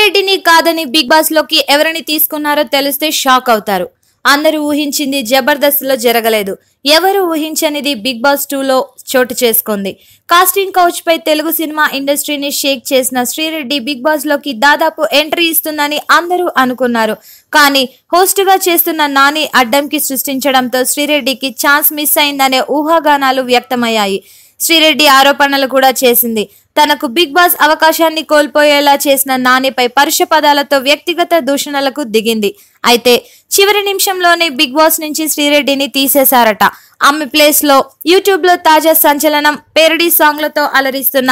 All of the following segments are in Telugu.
శ్రీరెడ్డిని కాదని బిగ్ బాస్ లోకి ఎవరిని తీసుకున్నారో తెలిస్తే షాక్ అవుతారు. అందరూ ఊహించింది జబర్దస్త్ లో జరగలేదు. ఎవరు ఊహించనిది బిగ్ బాస్ 2లో చోటు చేసుకుంది. కాస్టింగ్ కౌచ్ పై తెలుగు సినిమా ఇండస్ట్రీని షేక్ చేసిన శ్రీరెడ్డి బిగ్ బాస్ లోకి దాదాపు ఎంట్రీ ఇస్తుందని అందరూ అనుకున్నారు. కానీ హోస్ట్ గా చేస్తున్న నాని అడ్డంకి సృష్టించడంతో శ్రీరెడ్డికి ఛాన్స్ మిస్ అయిందనే ఊహాగానాలు వ్యక్తమయ్యాయి. శ్రీరెడ్డి ఆరోపణలు కూడా చేసింది. తనకు బిగ్ బాస్ అవకాశాన్ని కోల్పోయేలా చేసిన నానిపై పరుష పదాలతో వ్యక్తిగత దూషణలకు దిగింది. అయితే చివరి నిమిషంలోనే బిగ్ బాస్ నుంచి శ్రీరెడ్డిని తీసేశారట. ఆమె ప్లేస్ లో యూట్యూబ్ లో తాజా సంచలనం పేరడీ సాంగ్లతో అలరిస్తున్న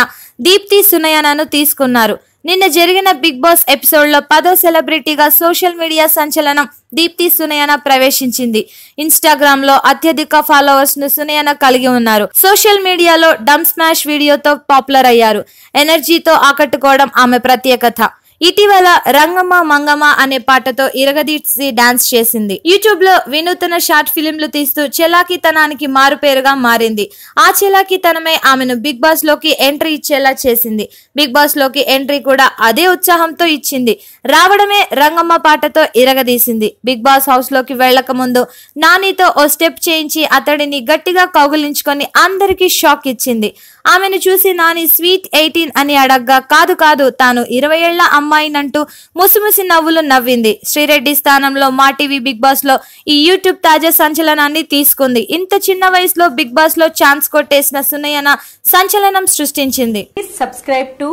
దీప్తి సునయనను తీసుకున్నారు. నిన్న జరిగిన బిగ్ బాస్ ఎపిసోడ్ లో 10వ సెలబ్రిటీగా సోషల్ మీడియా సంచలనం దీప్తి సునయన ప్రవేశించింది. ఇన్స్టాగ్రామ్ లో అత్యధిక ఫాలోవర్స్ ను సునయన కలిగి ఉన్నారు. సోషల్ మీడియాలో డమ్ స్మాష్ వీడియోతో పాపులర్ అయ్యారు. ఎనర్జీతో ఆకట్టుకోవడం ఆమె ప్రత్యేకత. ఇటీవల రంగమ్మ మంగమ్మ అనే పాటతో ఇరగదీసి డాన్స్ చేసింది. యూట్యూబ్ లో వినూతన షార్ట్ ఫిలింలు తీస్తూ చెలాకితనానికి మారుపేరుగా మారింది. ఆ చెలాకితనమే ఆమెను బిగ్ బాస్ లోకి ఎంట్రీ ఇచ్చేలా చేసింది. బిగ్ బాస్ లోకి ఎంట్రీ కూడా అదే ఉత్సాహంతో ఇచ్చింది. రావడమే రంగమ్మ పాటతో ఇరగదీసింది. బిగ్ బాస్ హౌస్ లోకి వెళ్లక ముందు నానితో ఓ స్టెప్ చేయించి అతడిని గట్టిగా కౌగిలించుకొని అందరికీ షాక్ ఇచ్చింది. ఆమెను చూసి నాని స్వీట్ 18 అని అడగ్గా కాదు కాదు తాను 20 ఏళ్ల అమ్మాయినంటూ ముసిముసి నవ్వులు నవ్వింది. శ్రీరెడ్డి స్థానంలో మా టీవీ బిగ్ బాస్ లో ఈ యూట్యూబ్ తాజా సంచలనాన్ని తీసుకుంది. ఇంత చిన్న వయసులో బిగ్ బాస్ లో ఛాన్స్ కొట్టేసిన సునయన సంచలనం సృష్టించింది. Subscribe to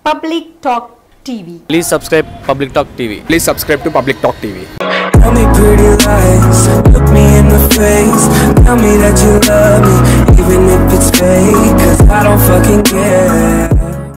public talk TV. Please subscribe Public Talk TV. Please subscribe to Public Talk TV. Tell me pretty lies, look me in the face. Tell me that you love me, even if it's fake. 'Cause I don't fucking care.